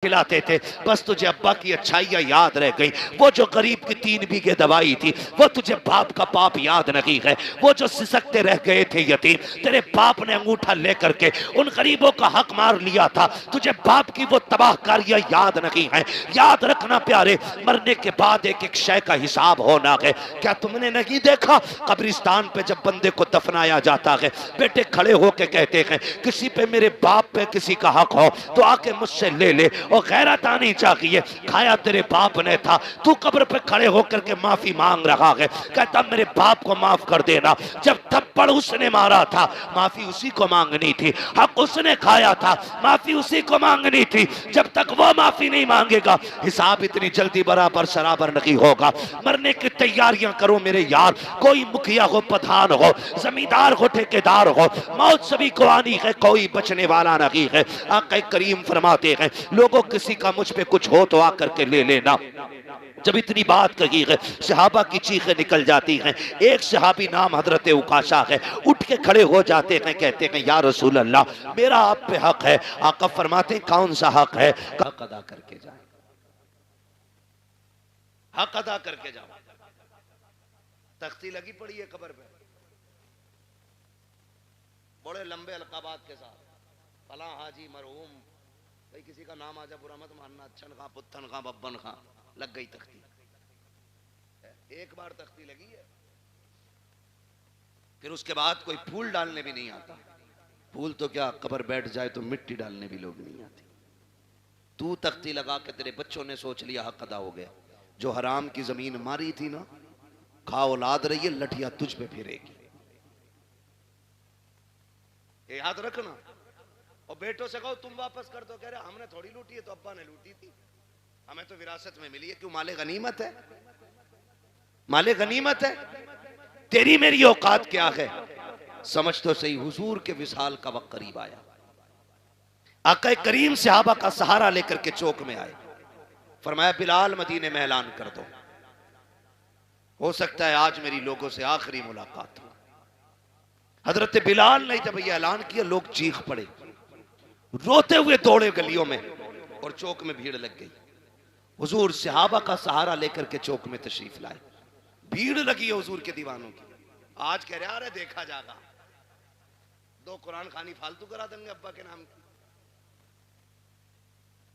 खिलाते थे, बस तुझे अब्बा की अच्छाइयाँ याद रह गई। वो जो गरीब की 3 बीघे दवाई थी, वो तुझे बाप का पाप याद नहीं है। वो जो सिसकते रह गए थे यतीम, तेरे बाप ने अंगूठा लेकर के उन गरीबों का हक मार लिया था, तुझे बाप की वो तबाहकारियाँ याद नहीं है। याद रखना प्यारे, मरने के बाद एक एक शय का हिसाब होना है। क्या तुमने नहीं देखा कब्रिस्तान पे जब बंदे को दफनाया जाता है, बेटे खड़े होके कहते हैं किसी पे मेरे बाप पे किसी का हक हो तो आके मुझसे ले ले, और गैरत आनी चाहिए। खाया तेरे बाप ने था, तू कब्र पे खड़े होकर के माफी मांग रहा है, कहता मेरे बाप को माफ कर देना। जब थप्पड़ उसने मारा था, माफी उसी को मांगनी थी। हक उसने खाया था, माफी उसी को मांगनी थी। जब तक वो माफी नहीं मांगेगा, हिसाब इतनी जल्दी बराबर सराबर नहीं होगा। मरने की तैयारियां करो मेरे यार। कोई मुखिया हो, प्रधान हो, जमींदार हो, ठेकेदार हो, मौत सभी को आनी है, कोई बचने वाला नहीं है। आका करीम फरमाते हैं लोगों किसी का मुझ पे कुछ हो तो आकर के ले लेना। जब इतनी बात कही है, सहाबा की चीखें निकल जाती हैं। एक सहाबी नाम हजरत उकाशा है, उठ के खड़े हो जाते हैं, कहते हैं या रसूल अल्लाह, मेरा आप पे हक है। आका फरमाते हैं कौन सा हक है? हक अदा करके जाए, हक अदा करके जाओ। तख्ती लगी पड़ी है कब्र पे, बड़े लंबे अलकाबात के साथ, फला हाजी मरहूम, भाई किसी का नाम आ जाए बुरा मत मानना, अच्छन खां, पुत्तन खां, बब्बन खां, लग गई तख्ती। एक बार तख्ती लगी है, फिर उसके बाद कोई फूल डालने भी नहीं आता। फूल तो क्या, कब्र बैठ जाए तो मिट्टी डालने भी लोग नहीं आते। तू तख्ती लगा के तेरे बच्चों ने सोच लिया हक अदा हो गया। जो हराम की जमीन मारी थी ना, खा औलाद रही है, लठिया तुझ पे फिरेगी। याद रखना। और बेटों से कहो तुम वापस कर दो, कह रहे हमने थोड़ी लूटी है, तो अब्बा ने लूटी थी, हमें तो विरासत में मिली है। क्यों? माले गनीमत है, माले गनीमत है। तेरी मेरी औकात क्या है? समझ तो सही। हुजूर के विसाल का वक्त करीब आया। आका करीम सहाबा का सहारा लेकर के चौक में आए, फरमाया बिलाल मदीने में ऐलान कर दो, हो सकता है आज मेरी लोगों से आखिरी मुलाकात हो। हजरत बिलाल ने जब यह ऐलान किया, लोग चीख पड़े, रोते हुए दौड़े गलियों में, और चौक में भीड़ लग गई। हुजूर सहाबा का सहारा लेकर के चौक में तशरीफ लाए। भीड़ लगी है हुजूर के दीवानों की। आज कह रहे अरे देखा जाएगा, 2 कुरान खानी फालतू करा देंगे अब्बा के नाम की,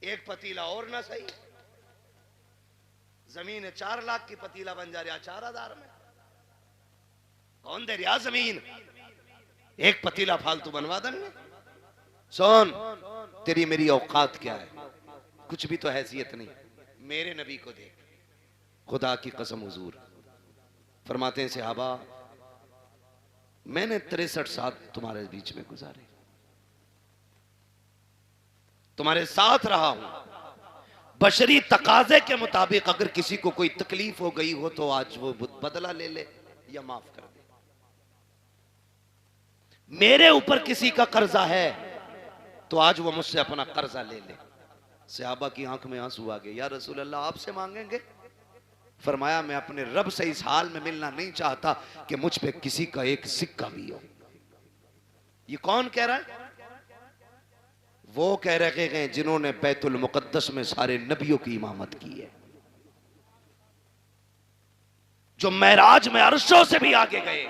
एक पतीला और ना सही, जमीन 4 लाख की पतीला बन जा रहा 4000 में। कौन दे रहा जमीन? एक पतीला फालतू बनवा देंगे। सुन, तेरी मेरी औकात क्या है? कुछ भी तो हैसियत नहीं। मेरे नबी को देख, खुदा की कसम हुजूर फरमाते हैं सहाबा, मैंने 63 साल तुम्हारे बीच में गुजारे, तुम्हारे साथ रहा हूं। बशरी तकाजे के मुताबिक अगर किसी को कोई तकलीफ हो गई हो तो आज वो बदला ले ले या माफ कर दे। मेरे ऊपर किसी का कर्जा है तो आज वो मुझसे अपना कर्जा ले ले। सहाबा की आंख में आंसू आ गए, या रसूल अल्लाह आपसे मांगेंगे? फरमाया मैं अपने रब से इस हाल में मिलना नहीं चाहता कि मुझ पे किसी का एक सिक्का भी हो। ये कौन कह रहा है? वो कह रहे हैं जिन्होंने बैतुल मुकद्दस में सारे नबियों की इमामत की है, जो महराज में अरशों से भी आगे गए।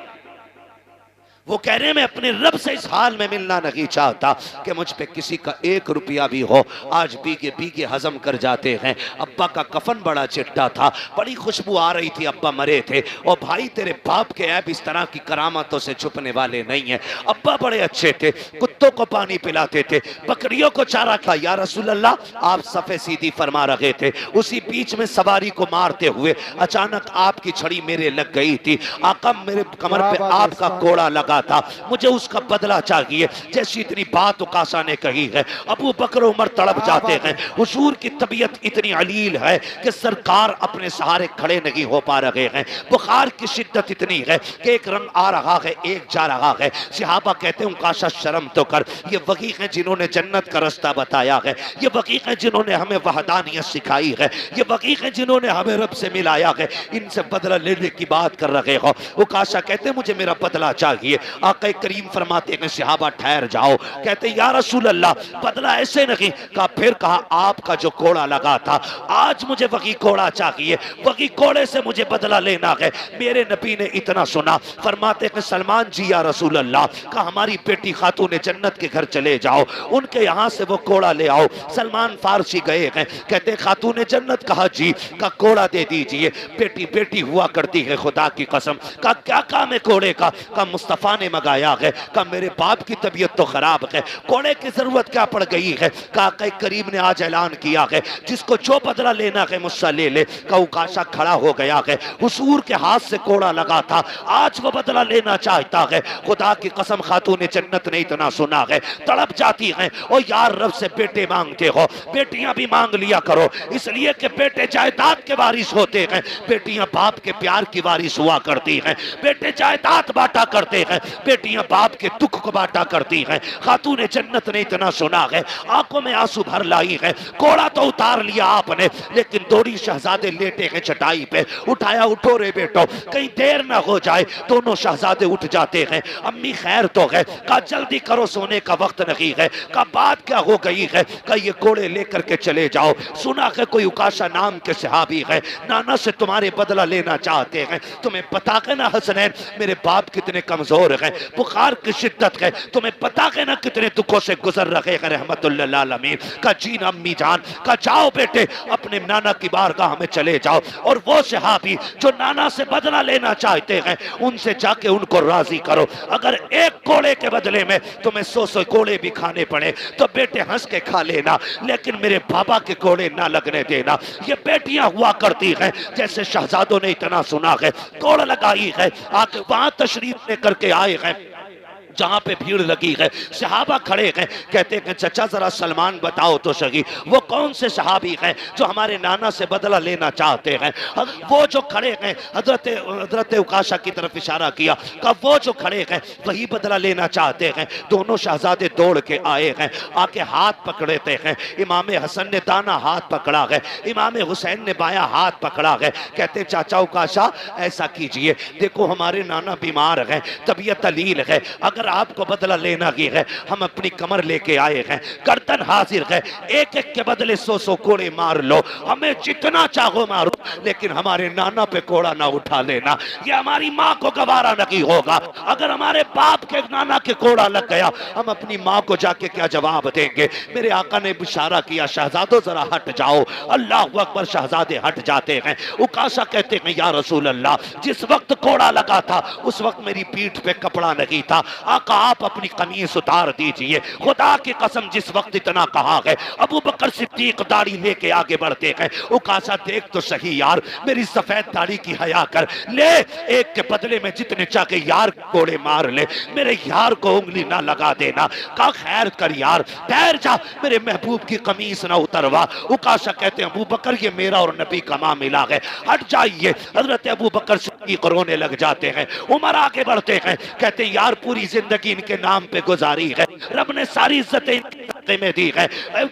वो कह रहे हैं मैं अपने रब से इस हाल में मिलना नहीं चाहता कि मुझ पे किसी का 1 रुपया भी हो। आज बीगे बीगे हजम कर जाते हैं। अब्बा का कफन बड़ा चिट्टा था, बड़ी खुशबू आ रही थी, अब्बा मरे थे। और भाई तेरे बाप के ऐब इस तरह की करामातों से छुपने वाले नहीं हैं। अब्बा बड़े अच्छे थे, कुत्तों को पानी पिलाते थे, बकरियों को चारा खा। या रसूल अल्लाह आप सफे सीधी फरमा रहे थे, उसी बीच में सवारी को मारते हुए अचानक आपकी छड़ी मेरे लग गई थी। आका मेरे कमर पे आपका कोड़ा लगा था, मुझे उसका बदला चाहिए। जैसी इतनी बात उकासा ने कही है, अबू बकर उमर तड़प जाते हैं। हुजूर की तबीयत इतनी अलील है कि सरकार अपने सहारे खड़े नहीं हो पा रहे हैं। बुखार की शिद्दत इतनी है कि एक रंग आ रहा है, एक जा रहा है। सहाबा कहते हैं उकाशा शर्म तो कर। ये वही हैं जिन्होंने जन्नत का रास्ता बताया है, ये वही हैं जिन्होंने हमें वहदानियत सिखाई है, ये वही हैं जिन्होंने हमें रब से मिलाया है। इनसे बदला लेने की बात कर रहे हो। उकाशा कहते मुझे मेरा बदला चाहिए। आका करीम फरमाते हैं सहाबा ठहर जाओ। कहते या रसूल अल्लाह बदला ऐसे नहीं। कहा फिर कहा आपका जो कोड़ा लगा था आज मुझे वही कोड़ा चाहिए, वही कोड़े से मुझे बदला लेना है। मेरे नबी ने इतना सुना, फरमाते हैं सलमान जी या रसूल अल्लाह का हमारी बेटी खातून जन्नत के घर चले जाओ, उनके यहाँ से वो कोड़ा ले आओ। सलमान फारसी गए हैं, कहते खातून जन्नत कहा जी का कोड़ा दे दीजिए। बेटी बेटी हुआ करती है खुदा की कसम। का क्या काम है कोड़े का? मुस्तफ़ा ने मंगाया है। का मेरे बाप की तबीयत तो खराब है, कोड़े की जरूरत क्या पड़ गई है? का करीम ने आज ऐलान किया है जिसको जो बदला लेना है मुझसे ले ले। का उकाशा खड़ा हो गया है, हुजूर के हाथ से कोड़ा लगा था, आज वो बदला लेना चाहता है। खुदा की कसम खातून जन्नत ने इतना सुना है, तड़प जाती हैं और यार रब से बेटे मांगते हो, बेटियां भी मांग लिया करो, इसलिए कि बेटे जायदाद के वारिस होते हैं, बेटियां बाप के प्यार की वारिस हुआ करती हैं। बेटे जायदाद बांटा करते हैं, बेटियां बाप के दुख को बांटा करती हैं। खातून जन्नत ने इतना सुना है, आंखों में आंसू भर लाई है। कोड़ा तो उतार लिया आपने, लेकिन दोड़ी शहजादे लेटे हैं चटाई पे। उठाया, उठो रे बेटो, कहीं देर ना हो जाए। दोनों शहजादे उठ जाते हैं। अम्मी खैर तो है? का जल्दी करो, सोने का वक्त नहीं है। का बात क्या हो गई है? का ये कोड़े लेकर के चले जाओ। सुना है कोई उकाशा नाम के सहाबी है, नाना से तुम्हारे बदला लेना चाहते हैं। तुम्हें पता है ना हसनैन मेरे बाप कितने कमजोर हैं, बुखार की शिद्दत है, तुम्हें पता है ना कितने दुखों से गुजर रहे हैं रहमतुल्लिल आलमीन। का जी ना अम्मी जान, का जाओ बेटे अपने नाना की बारगाह में चले जाओ, और वो सहाबी जो नाना से बदला लेना चाहते हैं उनसे जाके उनको राजी करो। अगर एक कोड़े के बदले में तुम्हें 100 कोड़े भी खाने पड़े तो बेटे हंस के खा लेना, लेकिन मेरे बाबा के कोड़े ना लगने देना। ये बेटियां हुआ करती हैं, जैसे शहजादों ने इतना सुना है, कोड़ लगाई है, आके वहां तशरीफ लेकर के आए हैं जहां पे भीड़ लगी है। सहाबा खड़े हैं, कहते हैं चचा जरा सलमान बताओ तो सही वो कौन से सहाबी हैं जो हमारे नाना से बदला लेना चाहते हैं। वो जो खड़े हैं, हजरत उकाशा की तरफ इशारा किया, कब वो जो खड़े हैं वही बदला लेना चाहते हैं। दोनों शहजादे दौड़ के आए हैं, आके हाथ पकड़ते हैं। इमाम हसन ने दाना हाथ पकड़ा है, इमाम हुसैन ने बायां हाथ पकड़ा है। कहते चाचा उकाशा ऐसा कीजिए, देखो हमारे नाना बीमार हैं, तबीयत अलील है, अगर आपको बदला लेना ही है हम अपनी कमर लेके आए हैं, गर्दन हाजिर है, एक एक के बदले 100 कोड़े मार लो, हमें जितना चाहो मारो, लेकिन हमारे नाना पे कोड़ा ना उठा लेना, ये हमारी माँ को गवारा नहीं होगा। अगर हमारे बाप के नाना के कोड़ा लग गया हम अपनी माँ को जाके क्या जवाब देंगे। मेरे आका ने इशारा किया शहजादों जरा हट जाओ। अल्लाह अकबर, शहजादे हट जाते हैं। उकाशा कहते हैं या रसूल अल्लाह जिस वक्त कोड़ा लगा था उस वक्त मेरी पीठ पे कपड़ा नहीं था, आका आप अपनी कमीज उतार दीजिए। खुदा की कसम जिस वक्त इतना कहा है अबू बकर सिद्दीक दाढ़ी लेके आगे बढ़ते हैं। उकाशा देख तो सही यार, मेरी सफेद दाढ़ी की हया कर ले, एक के बदले में जितने चाहे यार कोड़े मार ले, मेरे यार को उंगली ना लगा देना। का खैर कर यार, ठहर जा, मेरे महबूब की कमीज ना उतरवा। उकाशा कहते हैं अबू बकर ये मेरा और नबी का मामला है, हट जाइए। हजरत अबू बकर सिद्दीक रोने लग जाते हैं। उमर आगे बढ़ते हैं, कहते यार पूरी जिंदगी इनके नाम पे गुजारी है, रब ने सारी इज्जतें में दी है,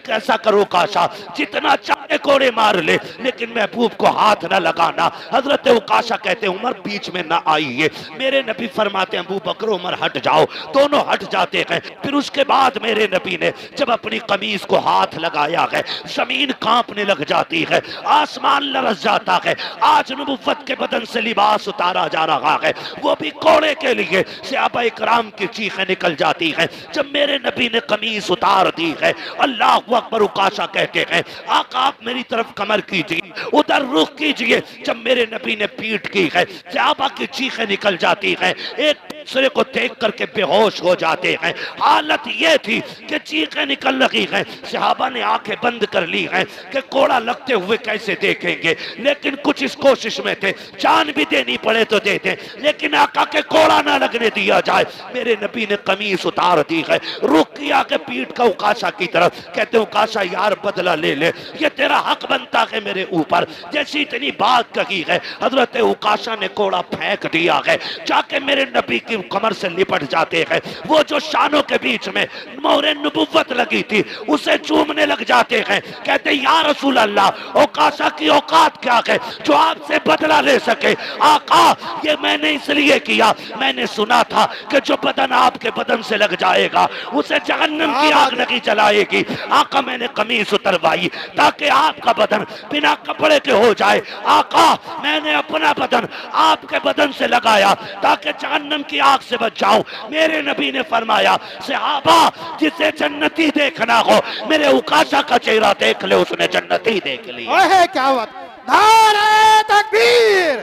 कैसा करो काशा जितना चाहे कोड़े मार ले, लेकिन महबूब को हाथ न लगाना। हजरत उकाशा कहते उमर बीच में ना आइए। मेरे नबी फरमाते हैं अबू बकर उमर हट जाओ, दोनों हट जाते हैं। फिर उसके बाद मेरे नबी ने जब अपनी कमीज को हाथ लगाया है जमीन कांपने लग जाती है, आसमान लरस जाता है। आज नबुव्वत के बदन से लिबास उतारा जा रहा है, वो भी कोड़े के लिए। सहाबा इकराम की चीखें निकल जाती हैं जब मेरे नबी ने कमीज उतार दी है। अल्लाह अकबर। उकाशा कहते हैं आका आप मेरी तरफ कमर कीजिए, उधर रुख कीजिए। जब मेरे नबी ने पीठ की है सहाबा की चीखें निकल जाती हैं, एक दूसरे को देख करके बेहोश हो जाते हैं। हालत यह थी कि चीखें निकल रही हैं, सहाबा ने आंखें बंद कर ली हैं कि कोड़ा लगते हुए कैसे देखेंगे, लेकिन कुछ इस कोशिश में थे जान भी देनी पड़े तो दे दें, लेकिन आका के कोड़ा ना लगने दिया जाए। मेरे नबी ने कमीज उतार दी है, रुक किया के पीठ का उकाशा की तरफ। कहते उकाशा यार बदला ले ले, ये तेरा हक बनता है मेरे ऊपर। जैसी इतनी बात कही है, हजरत उकाशा ने कोड़ा फेंक दिया है, जाके मेरे नबी की कमर से लिपट जाते हैं। वो जो शानों के बीच में मोहरे नबुव्वत लगी थी उसे चूमने लग जाते हैं। कहते या रसूल अल्लाह, उकाशा की औकात क्या है जो आपसे बदला ले सके? आका, ये मैंने इसलिए किया, मैंने सुना था कि जो बदन आपके बदन से लग जाएगा उसे जहन्नम की आग नहीं जलाएगी। आका, मैंने कमीज उतरवाई ताकि आपका बदन बिना कपड़े के हो जाए। आका, मैंने अपना बदन आपके बदन से लगाया ताकि जहन्नम की आग से बच जाऊं। मेरे नबी ने फरमाया, सहाबा, जिसे जन्नती देखना हो मेरे उकाशा का चेहरा देख ले, उसने जन्नती देख लिया। क्या बात! नारे तकबीर,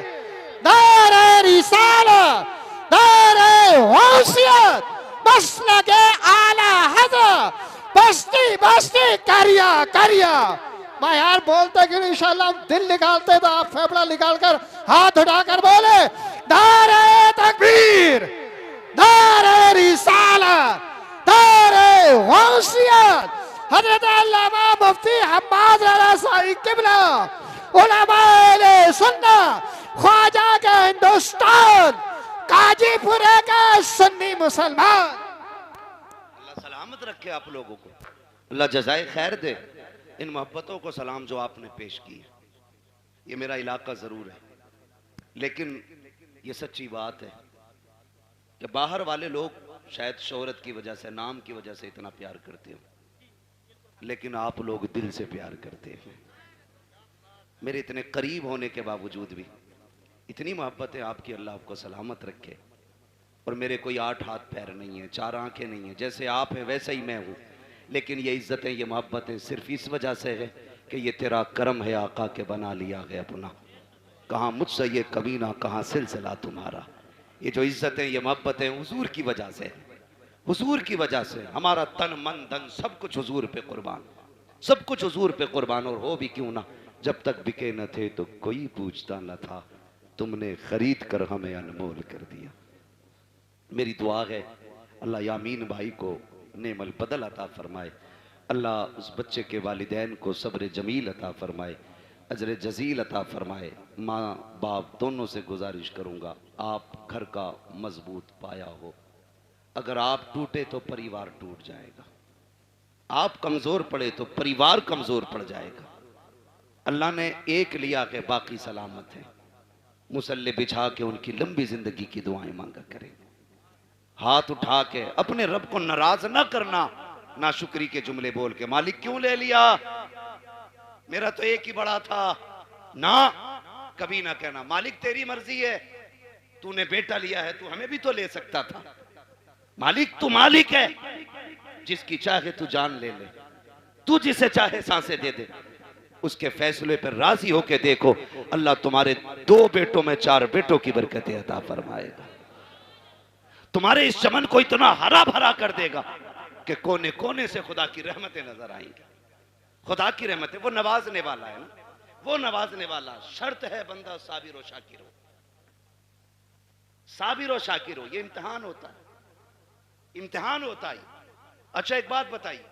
नारे रिसालत, नारे गौसियत, मसलके आला हज़रत, बस्ती बस्ती करिया करिया। मैं यार बोलते कि इंशाल्लाह हम दिल निकालते तो आप फेफड़ा निकालकर हाथ उठाकर बोले नारे तकबीर, नारे रिसालत, नारे गौसियत। हजरत अल्लामा मुफ्ती हम्माद रज़ा साईं किबला, उलमाए सुन्नत, ख्वाजा के हिंदुस्तान, काजीपुरे का सुन्नी मुसलमान। अल्लाह सलामत रखे आप लोगों को, अल्लाह जज़ाए खैर दे। इन मोहब्बतों को सलाम जो आपने पेश की है, ये मेरा इलाका ज़रूर है, लेकिन ये सच्ची बात है कि बाहर वाले लोग शायद शोहरत की वजह से, नाम की वजह से इतना प्यार करते हो, लेकिन आप लोग दिल से प्यार करते हैं। मेरे इतने करीब होने के बावजूद भी इतनी मोहब्बत है आपकी, अल्लाह आपको सलामत रखे। और मेरे कोई 8 हाथ पैर नहीं है, 4 आंखें नहीं है, जैसे आप हैं वैसे ही मैं हूँ, लेकिन ये इज्जतें, ये मोहब्बतें सिर्फ इस वजह से है कि ये तेरा करम है आका के बना लिया गया अपना। कहाँ मुझसे ये कभी ना, कहाँ सिलसिला तुम्हारा। ये जो इज्जतें, ये मोहब्बतें हुजूर की वजह से, हुजूर की वजह से हमारा तन मन धन सब कुछ हुजूर पे कुर्बान, सब कुछ हुजूर पे कुर्बान। और हो भी क्यों ना, जब तक बिके न थे तो कोई पूछता न था, तुमने खरीद कर हमें अनमोल कर दिया। मेरी दुआ है अल्लाह यामीन भाई को नेमल बदल अता फरमाए, अल्लाह उस बच्चे के वालिदैन को सब्र जमील अता फरमाए, अजर जजील अता फरमाए। माँ बाप दोनों से गुजारिश करूँगा, आप घर का मजबूत पाया हो, अगर आप टूटे तो परिवार टूट जाएगा, आप कमज़ोर पड़े तो परिवार कमज़ोर पड़ जाएगा। अल्लाह ने एक लिया के बाकी सलामत है, मुसल्ले बिछा के उनकी लंबी जिंदगी की दुआएं मांगा करें। हाथ उठा के अपने रब को नाराज ना करना, ना शुक्री के जुमले बोल के मालिक क्यों ले लिया, मेरा तो एक ही बड़ा था ना, कभी ना कहना मालिक तेरी मर्जी है, तूने बेटा लिया है, तू हमें भी तो ले सकता था। मालिक तू मालिक है, जिसकी चाहे तू जान ले ले, तू जिसे चाहे सांसें दे दे, उसके फैसले पर राजी होके देखो, अल्लाह तुम्हारे 2 बेटों में 4 बेटों की बरकतें अता फरमाएगा। तुम्हारे इस चमन को इतना हरा भरा कर देगा कि कोने कोने से खुदा की रहमतें नजर आएंगी। खुदा की रहमतें, वो नवाजने वाला है ना, वो नवाजने वाला। शर्त है बंदा साबिर व शाकिर हो, साबिर व शाकिर हो। ये इम्तिहान होता है, इम्तिहान होता है। अच्छा एक बात बताइए,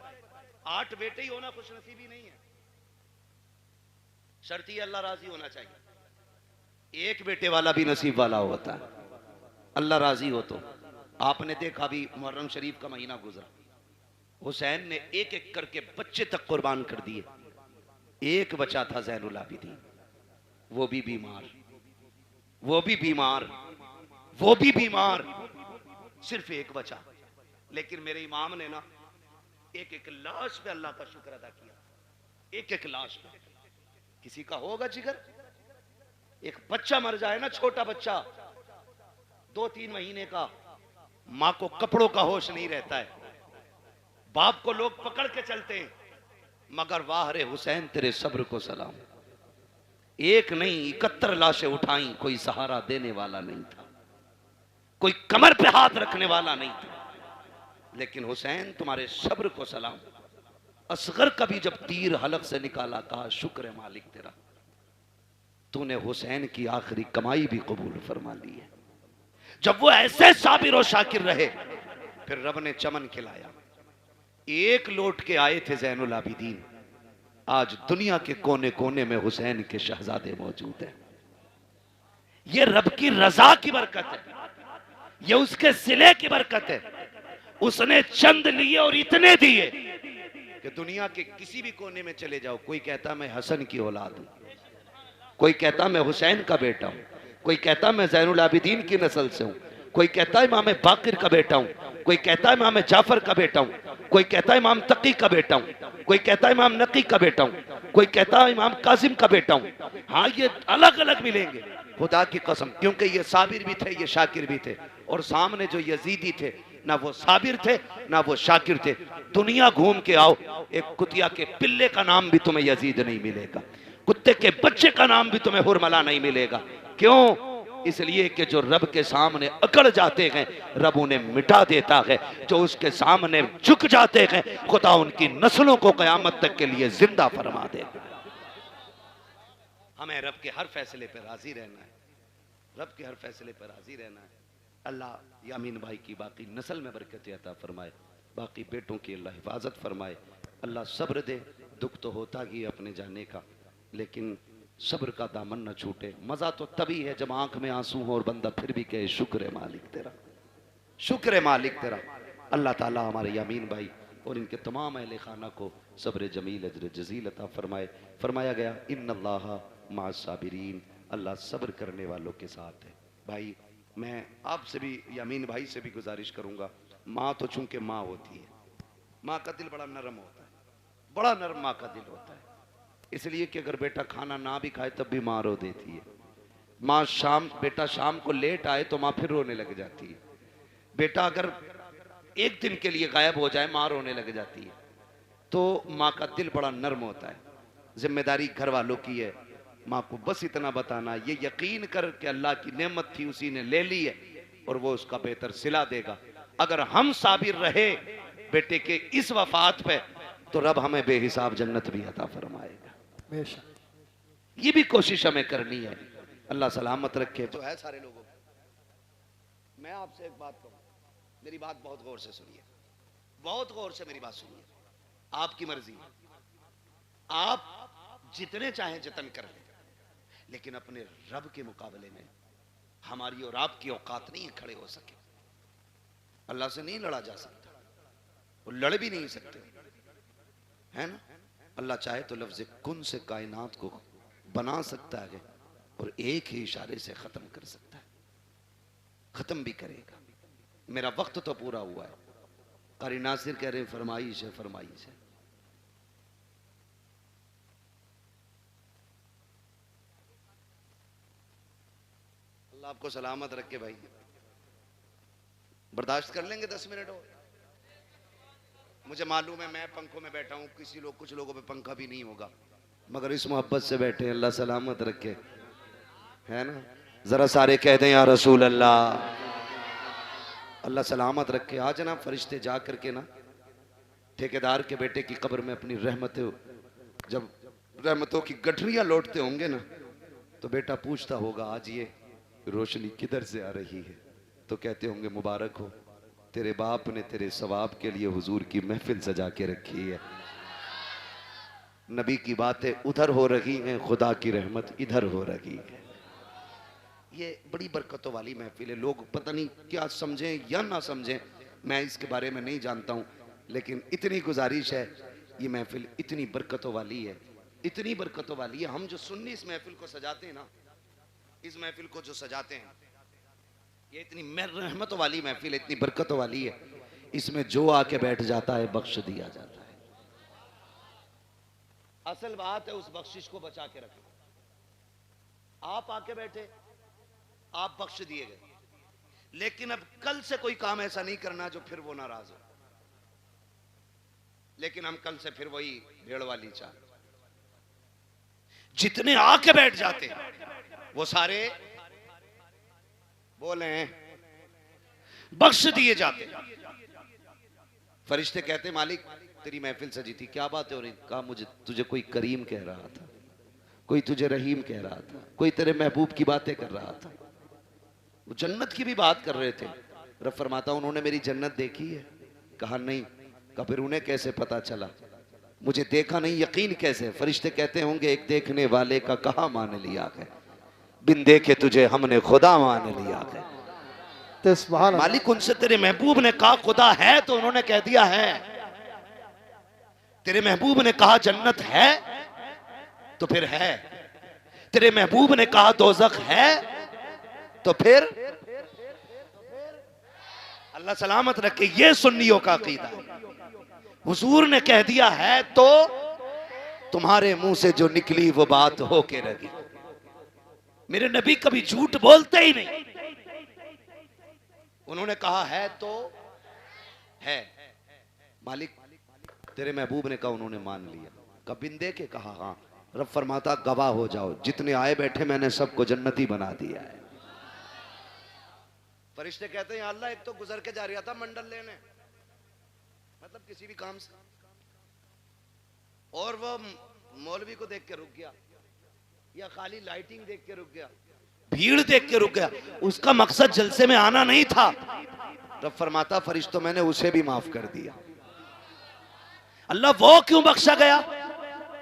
8 बेटे ही होना खुश नसीबी नहीं है, शर्त ये अल्लाह राजी होना चाहिए। एक बेटे वाला भी नसीब वाला होता है, अल्लाह राजी हो तो। आपने देखा भी मुहर्रम शरीफ का महीना गुजरा, हुसैन ने एक एक करके बच्चे तक कुर्बान कर दिए। एक बचा था ज़ैनुल आबिदीन, वो भी बीमार, वो भी बीमार, वो भी बीमार, सिर्फ एक बचा। लेकिन मेरे इमाम ने ना एक एक लाश पे अल्लाह का शुक्र अदा किया, एक एक लाश पे। किसी का होगा जिगर, एक बच्चा मर जाए ना, छोटा बच्चा 2-3 महीने का, मां को कपड़ों का होश नहीं रहता है, बाप को लोग पकड़ के चलते हैं, मगर वाह रे हुसैन तेरे सब्र को सलाम। एक नहीं 71 लाशें उठाई, कोई सहारा देने वाला नहीं था, कोई कमर पे हाथ रखने वाला नहीं था, लेकिन हुसैन तुम्हारे सब्र को सलाम। असगर का भी जब तीर हलक से निकाला, कहा शुक्र है मालिक तेरा, तूने हुसैन की आखिरी कमाई भी कबूल फरमा ली है। जब वो ऐसे साबिर और शाकिर रहे, फिर रब ने चमन खिलाया। एक लौट के आए थे ज़ैनुल आबिदीन, आज दुनिया के कोने कोने में हुसैन के शहजादे मौजूद हैं। ये रब की रजा की बरकत है, ये उसके सिले की बरकत है। उसने चंद लिए और इतने दिए कि दुनिया के किसी भी कोने में चले जाओ, कोई कहता मैं हसन की औलाद हूं, कोई कहता मैं हुसैन का बेटा हूं, कोई कहता मैं ज़ैनुल आबिदीन की नस्ल से हूं, कोई कहता है इमाम बाकिर का बेटा हूं, कोई कहता है इमाम जाफर का बेटा हूं, कोई कहता है इमाम तकी का बेटा हूं, कोई कहता है इमाम नकी का बेटा हूं, कोई कहता है इमाम कासिम का बेटा हूं। हाँ, ये अलग अलग मिलेंगे, खुदा की कसम, क्योंकि ये साबिर भी थे, ये शाकिर भी थे। और सामने जो यजीदी थे, ना वो साबिर थे ना वो शाकिर थे। दुनिया घूम के आओ, एक कुतिया के पिल्ले का नाम भी तुम्हें यजीद नहीं मिलेगा, कुत्ते के बच्चे का नाम भी तुम्हें हुरमला नहीं मिलेगा। क्यों? इसलिए कि जो रब के सामने अकड़ जाते हैं, रब उन्हें मिटा देता है। जो उसके सामने झुक जाते हैं, खुदा उनकी नस्लों को कयामत तक के लिए जिंदा फरमा देगा। हमें रब के हर फैसले पर राजी रहना है, रब के हर फैसले पर राजी रहना है। अल्लाह यामीन भाई की बाकी नस्ल में बरकत अता फरमाए, बाकी बेटों की अल्लाह हिफाजत फरमाए। अल्लाह सब्र दे। दुख तो होता ही अपने जाने का, लेकिन सब्र का दामन न छूटे। मज़ा तो तभी है जब आंख में आंसू हो और बंदा फिर भी कहे शुक्र है मालिक तेरा, शुक्र है मालिक तेरा। अल्लाह ताला हमारे यामीन भाई और इनके तमाम अहले खाना को सब्र जमील अजर जजील अता फरमाए। फरमाया गया इन्नल्लाह मअस साबिरीन, अल्लाह सब्र करने वालों के साथ है। भाई मैं आपसे भी यामीन भाई से भी गुजारिश करूंगा, माँ तो चूंकि माँ होती है, माँ का दिल बड़ा नरम होता है, बड़ा नरम माँ का दिल होता है। इसलिए कि अगर बेटा खाना ना भी खाए तब भी माँ रो देती है। माँ बेटा शाम को लेट आए तो माँ फिर रोने लग जाती है। बेटा अगर एक दिन के लिए गायब हो जाए माँ रोने लग जाती है। तो माँ का दिल बड़ा नरम होता है। जिम्मेदारी घर वालों की है, माँ को बस इतना बताना, ये यकीन कर कि अल्लाह की नेमत थी उसी ने ले ली है और वो उसका बेहतर सिला देगा। अगर हम साबिर रहे बेटे के इस वफात पे तो रब हमें बेहिसाब जन्नत भी अता फरमाएगा। ये भी कोशिश हमें करनी है। अल्लाह सलामत रखे। तो है सारे लोगों को। मैं आपसे एक बात कहूँ, मेरी बात बहुत गौर से सुनिए, बहुत गौर से मेरी बात सुनिए। आपकी मर्जी है, आप जितने चाहें जतन कर लें, लेकिन अपने रब के मुकाबले में हमारी और आपकी औकात नहीं है खड़े हो सके। अल्लाह से नहीं लड़ा जा सकता, वो लड़ भी नहीं सकते, है ना। अल्लाह चाहे तो लफ्ज़ कुन से कायनात को बना सकता है और एक ही इशारे से ख़त्म कर सकता है, ख़त्म भी करेगा। मेरा वक्त तो पूरा हुआ है। कारी नासिर कह रहे फरमाइश है, फरमाइश है। अल्लाह आपको सलामत रखे भाई। बर्दाश्त कर लेंगे 10 मिनट और? मुझे मालूम है मैं पंखों में बैठा हूँ, कुछ लोगों पे पंखा भी नहीं होगा, मगर इस मोहब्बत से बैठे। अल्लाह सलामत रखे, है ना। जरा सारे कह दें या रसूल अल्लाह। अल्लाह सलामत रखे। आज ना फरिश्ते जा करके ना ठेकेदार के बेटे की कब्र में अपनी जब रहमतों की गठरियां लौटते होंगे ना, तो बेटा पूछता होगा आज ये रोशनी किधर से आ रही है, तो कहते होंगे मुबारक हो, तेरे बाप ने तेरे सवाब के लिए हुजूर की महफिल सजा के रखी है। नबी की बातें उधर हो रही हैं, खुदा की रहमत इधर हो रही है। ये बड़ी बरकतों वाली महफिल है। लोग पता नहीं क्या समझें या ना समझें, मैं इसके बारे में नहीं जानता हूँ, लेकिन इतनी गुजारिश है, ये महफिल इतनी बरकतों वाली है, इतनी बरकतों वाली है। हम जो सुन्नी इस महफिल को सजाते हैं ना, इस महफिल को जो सजाते हैं, ये इतनी रहमतों वाली महफिल है, इतनी बरकतों वाली है। इसमें जो आके बैठ जाता है बख्श दिया जाता है। असल बात है उस बख्शिश को बचा के रखो। आप आके बैठे, आप बख्श दिए गए, लेकिन अब कल से कोई काम ऐसा नहीं करना जो फिर वो नाराज हो। लेकिन हम कल से फिर वही भेड़ वाली चाल। जितने आके बैठ जाते हैं वो सारे बोले बख्श दिए जाते। फरिश्ते कहते मालिक तेरी महफिल सजी थी, क्या बात है हो रही? कहा मुझे तुझे कोई करीम कह रहा था, कोई तुझे रहीम कह रहा था, कोई तेरे महबूब की बातें कर रहा था। वो जन्नत की भी बात कर रहे थे। रब फरमाता उन्होंने मेरी जन्नत देखी है? कहा नहीं। कहा फिर उन्हें कैसे पता चला? मुझे देखा नहीं, यकीन कैसे? फरिश्ते कहते होंगे एक देखने वाले का कहा मान लिया है, बिन देखे तुझे हमने खुदा मान लिया है। तो सुभान अल्लाह। मालिक उनसे तेरे महबूब ने कहा खुदा है, तो उन्होंने कह दिया है। तेरे महबूब ने कहा जन्नत है, तो फिर है। तेरे महबूब ने कहा दोज़ख है, तो फिर अल्लाह सलामत रखे। ये सुन्नियों का अकीदा है। हुजूर ने कह दिया है तो तुम्हारे मुंह से जो निकली वो बात हो के रही। मेरे नबी कभी झूठ बोलते ही नहीं। उन्होंने कहा है तो है। मालिक तेरे महबूब ने कहा, उन्होंने मान लिया। कबिन दे के कहा हाँ। रब फरमाता गवाह हो जाओ, जितने आए बैठे मैंने सबको जन्नती बना दिया है। फरिश्ते कहते हैं अल्लाह एक तो गुजर के जा रहा था मंडल लेने, मतलब किसी भी काम से, और वो मौलवी को देख के रुक गया, या खाली लाइटिंग देख के रुक गया, भीड़ देख के रुक गया। उसका मकसद जलसे में आना नहीं था। रब फरमाता फरिश्तों मैंने उसे भी माफ कर दिया। अल्लाह वो क्यों बख्शा गया?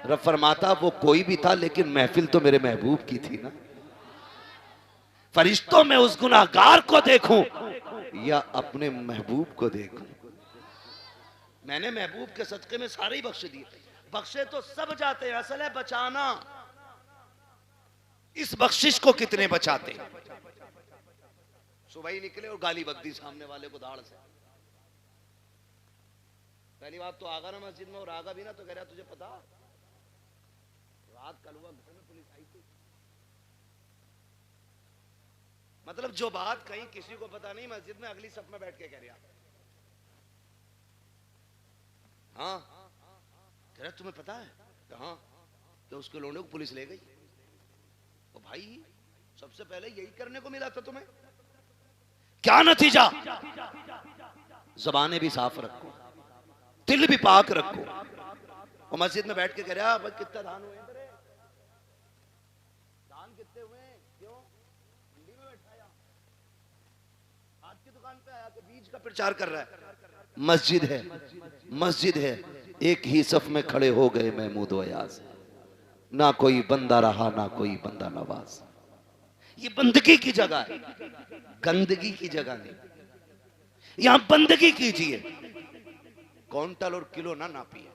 रब फरमाता वो कोई भी था, लेकिन महफिल तो मेरे महबूब की थी ना। फरिश्तों में उस गुनाहगार को देखूं या अपने महबूब को देखूं? मैंने महबूब के सदके में सारे ही बख्श दिए। बख्शे तो सब जाते हैं, असल है बचाना। इस बख्शिश को कितने बचाते हैं? सुबह ही निकले और गाली बक दी सामने वाले को दाढ़ से। पहली बात तो आगा ना मस्जिद में, और आगा भी ना तो कह रहा तुझे पता रात कल हुआ घर में पुलिस आई थी। मतलब जो बात कहीं किसी को पता नहीं, मस्जिद में अगली सफ में बैठ के कह रहा। हाँ कह रहा तुम्हें पता है? हाँ तो उसके लोंडे को पुलिस ले गई। तो भाई सबसे पहले यही करने को मिला था तुम्हें। क्या नतीजा? ज़बानें भी साफ रखो, दिल भी पाक रखो। और मस्जिद में बैठ के कह रहा भाई कितना धान हुए तेरे? धान कितने हुए? क्यों मंडी में बैठा या आज की दुकान पे आया कि बीज का प्रचार कर रहा है? मस्जिद है, मस्जिद है। एक ही सफ में खड़े हो गए महमूद व अयाज। ना कोई बंदा रहा, ना कोई बंदा नवाज। ये बंदगी की जगह है, गंदगी की जगह नहीं। यहां बंदगी कीजिए, क्विंटल और किलो ना नापिए।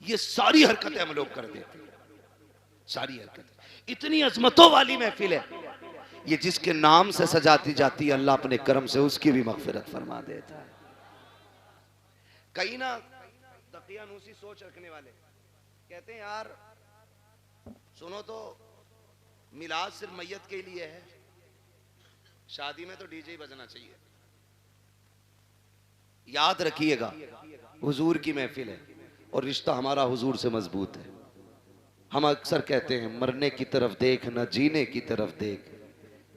ये सारी हरकतें हम लोग कर देते हैं, सारी हरकतें। इतनी अजमतों वाली महफिल है ये, जिसके नाम से सजाती जाती है अल्लाह अपने करम से उसकी भी मगफिरत फरमा देता है। कई ना दकियानूसी सोच रखने वाले कहते हैं यार सुनो तो मिलाद सिर्फ मैयत के लिए है, शादी में तो डीजे ही बजना चाहिए। याद रखिएगा हुजूर की महफिल है और रिश्ता हमारा हुजूर से मजबूत है। हम अक्सर कहते हैं मरने की तरफ देख न जीने की तरफ देख,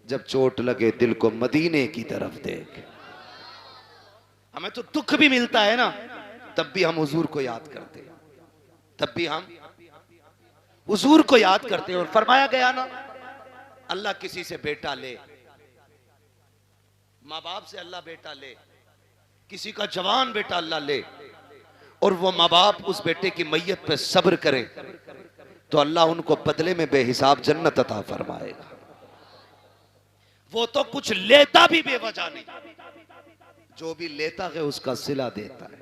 जब चोट लगे दिल को मदीने की तरफ देख। हमें तो दुख भी मिलता है ना, तब भी हम हुजूर को याद करते हैं, तब भी हम हुजूर को याद करते हैं। और फरमाया गया ना अल्लाह किसी से बेटा ले, माँ बाप से अल्लाह बेटा ले, किसी का जवान बेटा अल्लाह ले, और वो माँ बाप उस बेटे की मैयत पे सब्र करें तो अल्लाह उनको बदले में बेहिसाब जन्नत अता फरमाएगा। वो तो कुछ लेता भी बेवजह नहीं, जो भी लेता है उसका सिला देता है,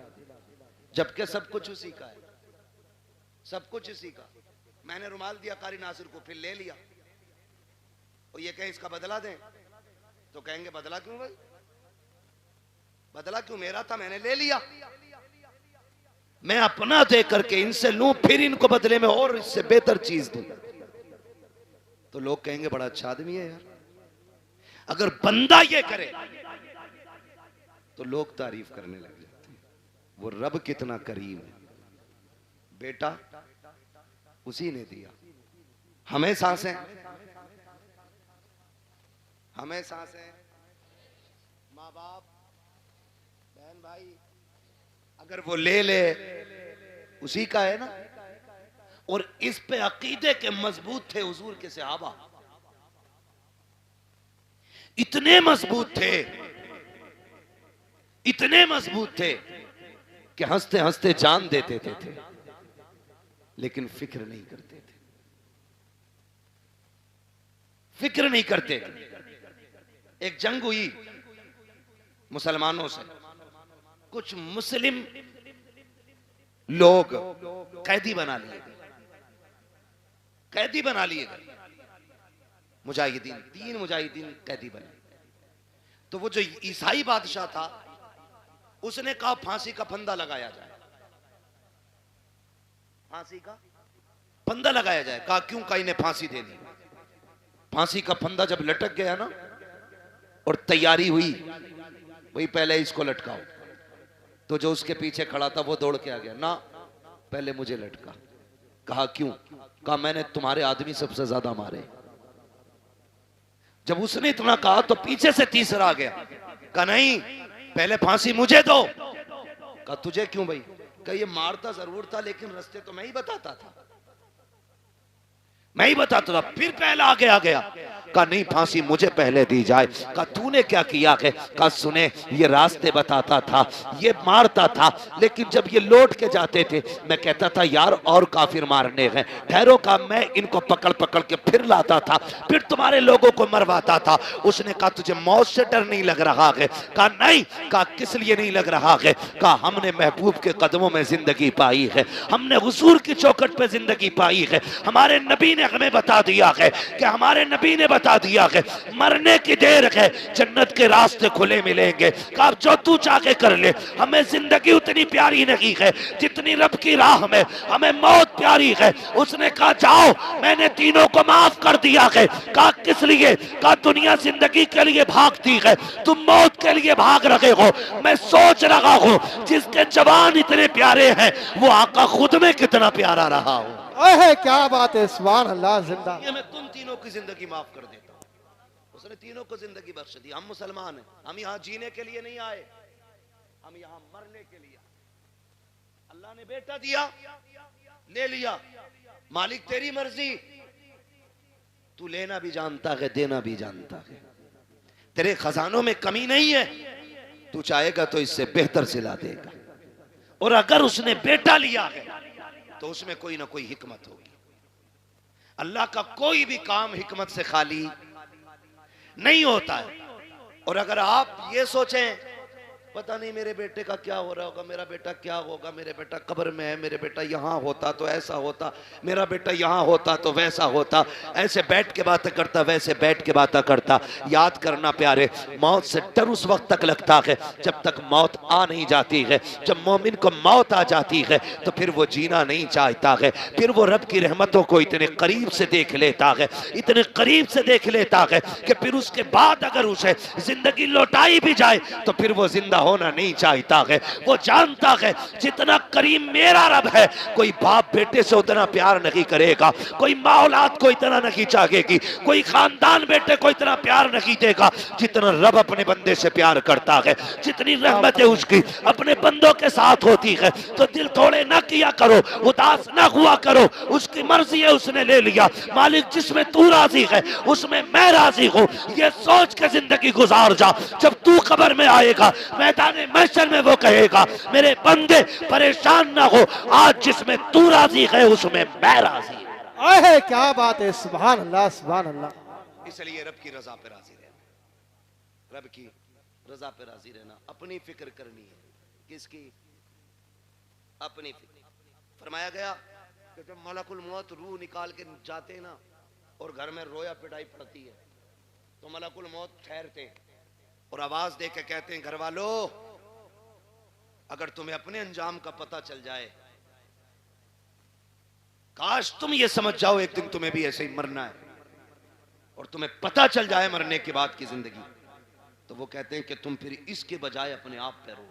जबकि सब कुछ उसी का है, सब कुछ उसी का। मैंने रुमाल दिया कारी नासिर को, फिर ले लिया, और ये कहें इसका बदला दें तो कहेंगे बदला क्यों भाई, बदला क्यों? मेरा था मैंने ले लिया। मैं अपना दे करके इनसे लूं, फिर इनको बदले में और इससे बेहतर चीज दूं, तो लोग कहेंगे बड़ा अच्छा आदमी है यार। अगर बंदा ये करे तो लोग तारीफ करने लग जाते हैं, वो रब कितना करीम है। बेटा उसी ने दिया, हमें सांसें, हमें सांसें, माँ बाप बहन भाई, अगर वो ले ले उसी का है ना। और इस पे अकीदे के मजबूत थे हुजूर के सहाबा, इतने मजबूत थे, इतने मजबूत थे कि हंसते हंसते जान देते थे। लेकिन फिक्र नहीं करते थे, फिक्र नहीं करते थे। एक जंग हुई मुसलमानों से, कुछ मुस्लिम लोग कैदी बना लिए गए, कैदी बना लिए गए मुजाहिदीन, 3 मुजाहिदीन कैदी बने। तो वो जो ईसाई बादशाह था उसने कहा फांसी का फंदा लगाया जाए, फांसी का फंदा लगाया जाए। कहा क्यों? कहा इन्हें फांसी देनी। फांसी का फंदा जब लटक गया ना और तैयारी हुई, वही पहले इसको लटकाओ, तो जो उसके पीछे खड़ा था वो दौड़ के आ गया, ना पहले मुझे लटका। कहा क्यों? कहा मैंने तुम्हारे आदमी सबसे ज्यादा मारे। जब उसने इतना कहा तो पीछे से तीसरा आ गया, कहा नहीं पहले फांसी मुझे दो। कहा तुझे क्यों भाई? कहा ये मारता जरूर था लेकिन रास्ते तो मैं ही बताता था, मैं ही बताता था। फिर पहला आगे आ गया, कहा नहीं फांसी मुझे पहले दी जाए। कहा तूने क्या किया है? कहा सुने ये रास्ते बताता था, ये मारता था, लेकिन जब ये लौट के जाते थे मैं कहता था यार और काफिर मारने हैं, ठहरो। का मैं इनको पकड़ पकड़ के फिर लाता था, फिर तुम्हारे लोगों को मरवाता था। उसने कहा तुझे मौत से डर नहीं लग रहा है? कहा नहीं। कहा किस लिए नहीं लग रहा है? कहा हमने महबूब के कदमों में जिंदगी पाई है, हमने हुजूर की चौखट पे जिंदगी पाई है, हमारे नबी ने हमें बता दिया है कि हमारे नबी ने बता दिया है मरने की देर है, जन्नत के रास्ते खुले मिलेंगे। कहा जो तू चाहे कर ले, हमें जिंदगी उतनी प्यारी नहीं है जितनी रब की राह में हमें मौत प्यारी है। उसने कहा जाओ मैंने तीनों को माफ कर दिया है। कहा किस लिए? कहा दुनिया जिंदगी के लिए भागती है, तुम मौत के लिए भाग रहे हो। मैं सोच रहा हूं जिसके जवान इतने प्यारे हैं वो आका खुद में कितना प्यारा रहा हो। ओहे क्या बात है, सुभान अल्लाह। जिंदा ये मैं तुम तीनों की जिंदगी माफ कर देता हूं। उसने तीनों को जिंदगी बख्श दी। हम मुसलमान हैं, हम यहां जीने के लिए नहीं आए, हम यहां मरने के लिए। अल्लाह ने बेटा दिया, ले लिया, मालिक तेरी मर्जी, तू लेना भी जानता है देना भी जानता है, तेरे खजानों में कमी नहीं है, तू चाहेगा तो इससे बेहतर सिला देगा। और अगर उसने बेटा लिया है तो उसमें कोई ना कोई हिकमत होगी। अल्लाह का कोई भी काम हिकमत से खाली नहीं होता है। और अगर आप ये सोचें पता नहीं मेरे बेटे का क्या हो रहा होगा, मेरा बेटा क्या होगा, मेरे बेटा कब्र में है, मेरे बेटा यहाँ होता तो ऐसा होता, मेरा बेटा यहाँ होता तो वैसा होता, ऐसे बैठ के बातें करता वैसे बैठ के बातें करता। याद करना प्यारे, मौत से डर उस वक्त तक लगता है जब तक मौत आ नहीं जाती है। जब मोमिन को मौत आ जाती है तो फिर वो जीना नहीं चाहता है, फिर वो रब की रहमतों को इतने करीब से देख लेता है, इतने करीब से देख लेता है कि फिर उसके बाद अगर उसे जिंदगी लौटाई भी जाए तो फिर वो जिंदा होना नहीं चाहता है। वो जानता है जितना करीम मेरा रब है कोई बाप बेटे से उतना प्यार नहीं करेगा, कोई माँ औलाद को इतना नहीं चाहेगी, कोई खानदान बेटे को इतना प्यार नहीं देगा जितना रब अपने बंदे से प्यार करता है। जितनी रहमतें उसकी अपने बंदों के साथ होती है तो दिल थोड़े ना किया करो, उदास ना हुआ करो, उसकी मर्जी है उसने ले लिया। मालिक जिसमें तू राजी है उसमें मैं राजी हूँ, ये सोच के जिंदगी गुजार जा। जब तू कब्र में आएगा मैदान महशर में वो कहेगा मेरे बंदे परेशान ना हो, आज जिसमें तू राजी है उसमें मैं राजी हूं। ओहे क्या बात है, सुभान अल्लाह सुभान अल्लाह। इसलिए रब की रजा पे राजी रहना, रब की रजा पे राजी रहना, अपनी फिक्र करनी है। किसकी? अपनी फिक्र। फरमाया गया कि जब मलकुल मौत रूह निकाल के जाते ना और घर में रोया पिटाई पड़ती है तो मलकुल मौत ठहरते और आवाज दे के कहते हैं घर वालों अगर तुम्हें अपने अंजाम का पता चल जाए, काश तुम ये समझ जाओ एक दिन तुम्हें भी ऐसे ही मरना है और तुम्हें पता चल जाए मरने के बाद की जिंदगी, तो वो कहते हैं कि तुम फिर इसके बजाय अपने आप पे रो।